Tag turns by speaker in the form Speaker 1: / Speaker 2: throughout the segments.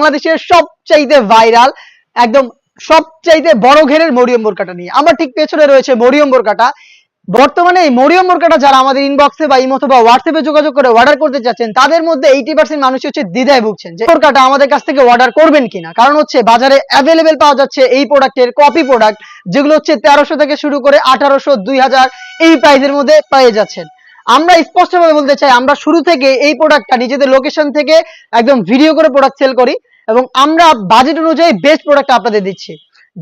Speaker 1: বাংলাদেশের সবচাইতে ভাইরাল একদম সবচাইতে বড় ঘেরের মরিয়ম বোরকাটা নিয়ে। আমার ঠিক পেছনে রয়েছে মরিয়ম বোরকাটা। বর্তমানে এই মরিয়ম বোরকাটা যারা আমাদের ইনবক্সে বা ইমো অথবা হোয়াটসঅ্যাপে যোগাযোগ করে অর্ডার করতে চাচ্ছেন, তাদের মধ্যে 80% মানুষ হচ্ছে দ্বিধায় ভুগছেন যে বোরকাটা আমাদের কাছ থেকে অর্ডার করবেন কিনা। কারণ হচ্ছে বাজারে অ্যাভেলেবেল পাওয়া যাচ্ছে এই প্রোডাক্টের কপি প্রোডাক্ট, যেগুলো হচ্ছে 1300 থেকে শুরু করে 1800 2000 এই প্রাইসের মধ্যে পেয়ে যাচ্ছেন। আমরা স্পষ্টভাবে বলতে চাই, আমরা শুরু থেকে এই প্রোডাক্টটা নিজেদের লোকেশন থেকে একদম ভিডিও করে প্রোডাক্ট সেল করি এবং আমরা বাজেট অনুযায়ী বেস্ট প্রোডাক্ট আপনাদের দিচ্ছি।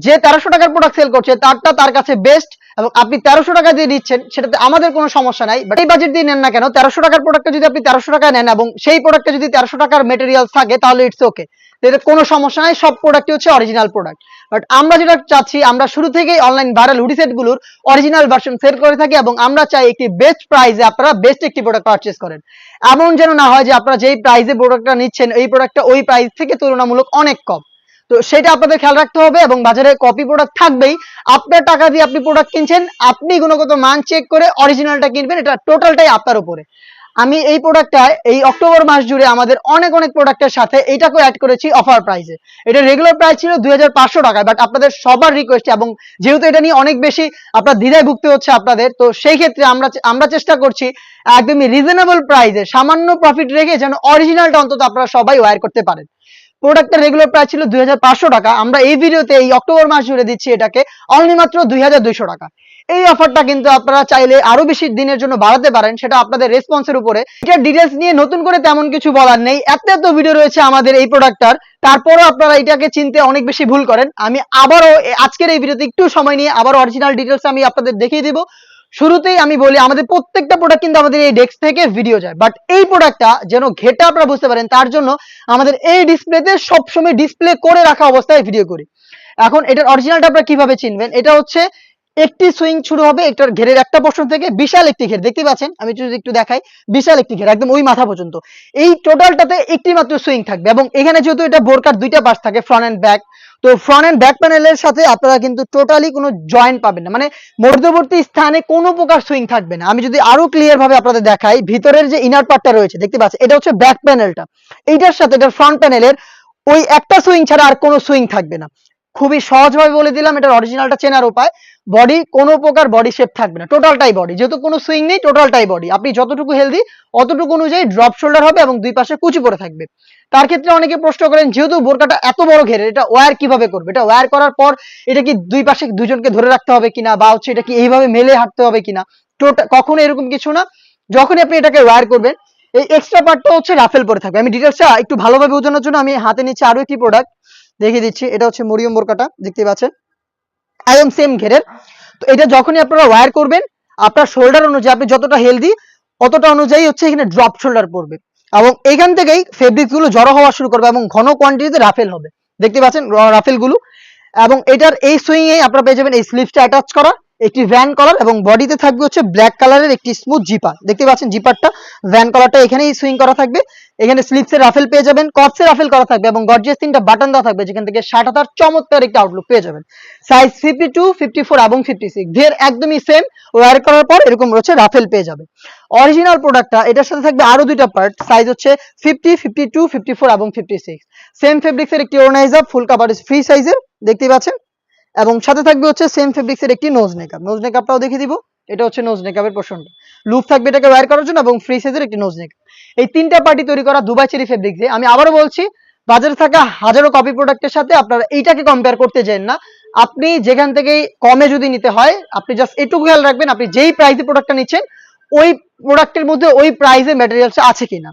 Speaker 1: যে 1300 টাকার প্রোডাক্ট সেল করছে তারটা তার কাছে বেস্ট, এবং আপনি 1300 টাকা দিয়ে দিচ্ছেন, সেটাতে আমাদের কোনো সমস্যা নাই। বাট এই বাজেট দিয়ে নেন না কেন, 1300 টাকার প্রোডাক্টটা যদি আপনি 1300 টাকায় নেন এবং সেই প্রোডাক্টে যদি 1300 টাকার মেটেরিয়াল থাকে, তাহলে ইটস ওকে, এতে কোনো সমস্যা নাই, সব প্রোডাক্টই হচ্ছে অরিজিনাল প্রোডাক্ট। বাট আমরা যেটা চাচ্ছি, আমরা শুরু থেকেই অনলাইন ভাইরাল হুডি সেট গুলোর অরিজিনাল ভার্সন সেল করে থাকি এবং আমরা চাই একটি বেস্ট প্রাইসে আপনারা বেস্ট একটি প্রোডাক্ট পারচেজ করেন। এমন যেন না হয় যে আপনারা যেই প্রাইসে প্রোডাক্টটা নিচ্ছেন, এই প্রোডাক্টটা ওই প্রাইস থেকে তুলনামূলক অনেক কম। তো সেটা আপনাদের খেয়াল রাখতে হবে। এবং বাজারে কপি প্রোডাক্ট থাকবেই, আপনার টাকা দিয়ে আপনি প্রোডাক্ট কিনছেন, আপনি গুণগত মান চেক করে অরিজিনালটা কিনবেন, এটা টোটালটাই আপনার উপরে। আমি এই প্রোডাক্টটা এই অক্টোবর মাস জুড়ে আমাদের অনেক প্রোডাক্টের সাথে এইটাকেও অ্যাড করেছি অফার প্রাইসে। এটা রেগুলার প্রাইস ছিল 2500 টাকায়, বাট আপনাদের সবার রিকোয়েস্ট এবং যেহেতু এটা নিয়ে অনেক বেশি আপনার দ্বিধায় ভুগতে হচ্ছে আপনাদের, তো সেই ক্ষেত্রে আমরা চেষ্টা করছি একদমই রিজনেবল প্রাইসে সামান্য প্রফিট রেখে যেন অরিজিনালটা অন্তত আপনারা সবাই ওয়্যার করতে পারেন। প্রোডাক্টের রেগুলার প্রাইস ছিল 2500 টাকা, আমরা এই ভিডিওতে এই অক্টোবর মাস জুড়ে দিচ্ছি এটাকে অনলি মাত্র 2200 টাকা। এই অফারটা কিন্তু আপনারা চাইলে আরো বেশি দিনের জন্য বাড়াতে পারেন, সেটা আপনাদের রেসপন্সের উপরে। এটার ডিটেলস নিয়ে নতুন করে তেমন কিছু বলার নেই, এত ভিডিও রয়েছে আমাদের এই প্রোডাক্টটার, তারপরও আপনারা এটাকে চিনতে অনেক বেশি ভুল করেন। আমি আবারও আজকের এই ভিডিওতে একটু সময় নিয়ে আবার অরিজিনাল ডিটেলস আমি আপনাদের দেখিয়ে দিব। শুরুতেই আমি বলি, আমাদের প্রত্যেকটা প্রোডাক্ট কিন্তু আমাদের এই ডেস্ক থেকে ভিডিও যায়, বাট এই প্রোডাক্টটা যেন ঘেটা আপনারা বুঝতে পারেন, তার জন্য আমাদের এই ডিসপ্লেতে সবসময় ডিসপ্লে করে রাখা অবস্থায় ভিডিও করি। এখন এটার অরিজিনালটা আপনারা কিভাবে চিনবেন, এটা হচ্ছে একটি সুইং শুরু হবে এটার ঘেরের একটা পোর্শন থেকে, বিশাল একটি ঘের দেখতে পাচ্ছেন, আমি যদি একটু দেখাই, বিশাল একটি ঘের একদম ওই মাথা পর্যন্ত। এই টোটালটাতে একটি মাত্র সুইং থাকবে এবং এখানে যেহেতু এটা বোরকার দুইটা পাশ থাকে, ফ্রন্ট এন্ড ব্যাক, তো ফ্রন্ট এন্ড ব্যাক প্যানেলের সাথে আপনারা কিন্তু টোটালি কোনো জয়েন্ট পাবেন না, মানে মধ্যবর্তী স্থানে কোনো প্রকার সুইং থাকবে না। আমি যদি আরো ক্লিয়ার ভাবে আপনাদের দেখাই, ভিতরের যে ইনার পার্টটা রয়েছে দেখতে পাচ্ছেন, এটা হচ্ছে ব্যাক প্যানেলটা, এইটার সাথে এটার ফ্রন্ট প্যানেলের ওই একটা সুইং ছাড়া আর কোনো সুইং থাকবে না। খুবই সহজভাবে বলে দিলাম এটার অরিজিনালটা চেনার উপায়। বডি কোনো প্রকার বডি শেপ থাকবে না, টোটালটাই বডি, যেহেতু কোনো সুইং নেই, টোটালটাই বডি। আপনি যতটুকু হেলদি অতটুকু অনুযায়ী ড্রপ শোল্ডার হবে এবং দুই পাশে কুচি পড়ে থাকবে। তার ক্ষেত্রে অনেকে প্রশ্ন করেন, যেহেতু বোরকাটা এত বড় ঘেরের, এটা ওয়্যার কিভাবে করবে, এটা ওয়্যার করার পর এটা কি দুই পাশে দুজনকে ধরে রাখতে হবে কিনা, বা হচ্ছে এটা কি এইভাবে মেলে হাঁটতে হবে কিনা, কখনো এরকম কিছু না। যখনই আপনি এটাকে ওয়্যার করবেন, এই এক্সট্রা পার্টটা হচ্ছে রাফেল পরে থাকবে। আমি ডিটেলসটা একটু ভালোভাবে বোঝানোর জন্য আমি হাতে নিচ্ছি আরো একটি প্রোডাক্ট দেখিয়ে দিচ্ছি। এটা হচ্ছে মরিয়ম বোরকাটা, দেখতে পাচ্ছেন একদম সেম ঘেরের। তো এটা যখনই আপনারা ওয়্যার করবেন, আপনার শোল্ডার অনুযায়ী আপনি যতটা হেলদি অতটা অনুযায়ী হচ্ছে এখানে ড্রপ শোল্ডার পড়বে এবং এখান থেকেই ফেব্রিক্স গুলো জড়ো হওয়া শুরু করবে এবং ঘন কোয়ান্টিটিতে রাফেল হবে, দেখতে পাচ্ছেন রাফেল গুলো। এবং এটার এই সুইং এ আপনারা পেয়ে যাবেন এই স্লিভসটা অ্যাটাচ করা, একটি ভ্যান কলার এবং বডিতে থাকবে হচ্ছে ব্ল্যাক কালারের একটি স্মুথ জিপার, দেখতে পাচ্ছেন জিপারটা, ভ্যান কলারটা এখানেই সুইং করা থাকবে। এখানে স্লিভসের রাফেল পেয়ে যাবেন, কপসের রাফেল করা থাকবে এবং গর্জিয়াস তিনটা বাটন দেওয়া থাকবে, যেখান থেকে শার্ট হাতার চমৎকার একটা আউটলুক পেয়ে যাবেন। সাইজ 52, 54 এবং 56, ঘের একদমই সেম, ওয়্যার করার পর এরকম রয়েছে রাফেল পেয়ে যাবে। অরিজিনাল প্রোডাক্টটা এটার সাথে থাকবে আরো দুইটা পার্ট, সাইজ হচ্ছে 50, 52, 54 এবং 56, সেম ফেব্রিক্সের একটি অর্গানাইজার ফুল কাভার ফ্রি সাইজের, দেখতে পাচ্ছেন। এবং সাথে থাকবে হচ্ছে সেম ফেব্রিক্সের একটি নোজ নেকআপ, নোজ নেকআপটাও দেখিয়ে দিব। এটা হচ্ছে নোজ নেকআপের পোর্শনটা, লুপ থাকবে এটাকে ওয়্যার করার জন্য এবং ফ্রি সাইজের একটি নোজ নেকআপ। এই তিনটা পার্টি তৈরি করা দুবাই চেরি ফেব্রিক্সে। আমি আবারও বলছি, বাজারে থাকা হাজারো কপি প্রোডাক্টের সাথে আপনারা এইটাকে কম্পেয়ার করতে যান না। আপনি যেখান থেকে কমে যদি নিতে হয়, আপনি জাস্ট এটুকু খেয়াল রাখবেন, আপনি যেই প্রাইসে প্রোডাক্টটা নিচ্ছেন ওই প্রোডাক্টের মধ্যে ওই প্রাইসে ম্যাটেরিয়ালস আছে কিনা।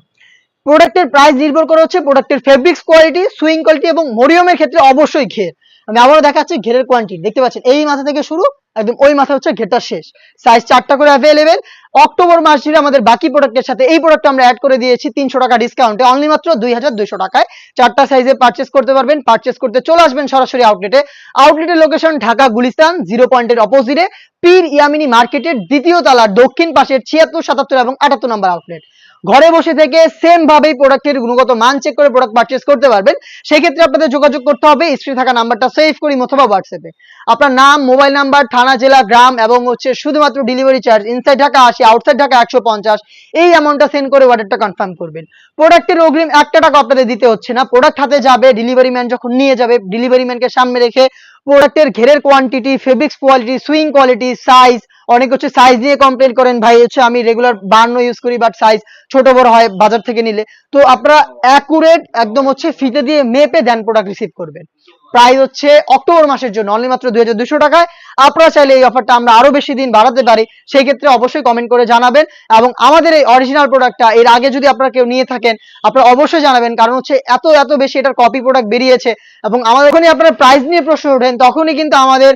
Speaker 1: প্রোডাক্টের প্রাইস নির্ভর করে হচ্ছে প্রোডাক্টের ফেব্রিক্স কোয়ালিটি, সুইং কোয়ালিটি এবং মরিয়মের ক্ষেত্রে অবশ্যই ঘের। আমি আবারও দেখাচ্ছি ঘেরের কোয়ান্টিটি, দেখতে পাচ্ছেন এই মাথা থেকে শুরু একদম ওই মাথা হচ্ছে ঘেরটা শেষ। সাইজ 4টা করে অ্যাভেলেবেল। অক্টোবর মাস জুড়ে আমাদের বাকি প্রোডাক্টের সাথে এই প্রোডাক্ট আমরা অ্যাড করে দিয়েছি 300 টাকা ডিসকাউন্টে, অনলি মাত্র 2200 টাকায় 4টা সাইজে পারচেজ করতে পারবেন। পারচেজ করতে চলে আসবেন সরাসরি আউটলেটে। আউটলেটের লোকেশন ঢাকা গুলিস্তান 0 পয়েন্টের অপোজিটে পীর ইয়ামিনী মার্কেটের দ্বিতীয় তলার দক্ষিণ পাশের 76, 77 এবং 78 নম্বর আউটলেট। ঘরে বসে থেকে সেম ভাবেই প্রোডাক্টের গুণগত মান চেক করে প্রোডাক্ট পারচেজ করতে পারবেন। সেক্ষেত্রে আপনাদের যোগাযোগ করতে হবে স্ক্রিনে থাকা নাম্বারটা সেভ করি অথবা হোয়াটসঅ্যাপে আপনার নাম, মোবাইল নাম্বার, থানা, জেলা, গ্রাম এবং হচ্ছে শুধুমাত্র delivery charge inside Dhaka 80, outside Dhaka 150 এই অ্যামাউন্টটা সেন্ড করে অর্ডারটা কনফার্ম করবেন। প্রোডাক্টের অগ্রিম 1 টাকা আপনাদের দিতে হচ্ছে না। প্রোডাক্ট হাতে যাবে, ডেলিভারি ম্যান যখন নিয়ে যাবে, ডেলিভারি ম্যানকে সামনে রেখে প্রোডাক্টের ঘেরের quantity, fabrics quality, swing quality, size, অনেক হচ্ছে সাইজ নিয়ে কমপ্লেন করেন, ভাই হচ্ছে আমি রেগুলার 52 ইউজ করি বাট সাইজ ছোট বড় হয় বাজার থেকে নিলে। তো আপনারা অ্যাকুরেট একদম হচ্ছে ফিতে দিয়ে মেপে দেন প্রোডাক্ট রিসিভ করবেন। প্রাইস হচ্ছে অক্টোবর মাসের জন্য অনলি মাত্র 2200 টাকায়। আপনারা চাইলে এই অফারটা আমরা আরো বেশি দিন বাড়াতে পারি, সেই ক্ষেত্রে অবশ্যই কমেন্ট করে জানাবেন। এবং আমাদের এই অরিজিনাল প্রোডাক্টটা এর আগে যদি আপনারা কেউ নিয়ে থাকেন আপনারা অবশ্যই জানাবেন, কারণ হচ্ছে এত এত বেশি এটার কপি প্রোডাক্ট বেরিয়েছে। এবং আমাদের যখনই আপনারা প্রাইস নিয়ে প্রশ্ন ওঠেন তখনই কিন্তু আমাদের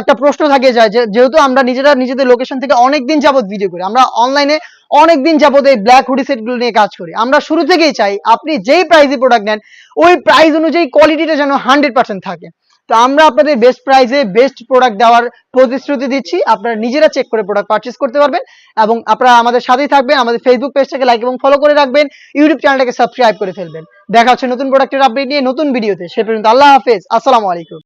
Speaker 1: একটা প্রশ্ন থাকে যায় যে যেহেতু আমরা নিজেরা নিজেদের লোকেশন থেকে অনেক দিন যাবত ভিডিও করি, আমরা অনলাইনে অনেক দিন যাবত এই ব্ল্যাক হুডি সেটগুলো নিয়ে কাজ করি, আমরা শুরু থেকেই চাই আপনি যেই প্রাইসে প্রোডাক্ট নেন ওই প্রাইস অনুযায়ী কোয়ালিটিটা যেন 100% থাকে। তো আমরা আপনাদের বেস্ট প্রাইসে বেস্ট প্রোডাক্ট দেওয়ার প্রতিশ্রুতি দিচ্ছি। আপনারা নিজেরা চেক করে প্রোডাক্ট পারচেজ করতে পারবেন এবং আপনারা আমাদের সাথেই থাকবেন। আমাদের ফেসবুক পেজটাকে লাইক এবং ফলো করে রাখবেন, ইউটিউব চ্যানেলটাকে সাবস্ক্রাইব করে ফেলবেন। দেখা হচ্ছে নতুন প্রোডাক্টের আপডেট নিয়ে নতুন ভিডিওতে। সে পর্যন্ত আল্লাহ হাফেজ, আসসালামু আলাইকুম।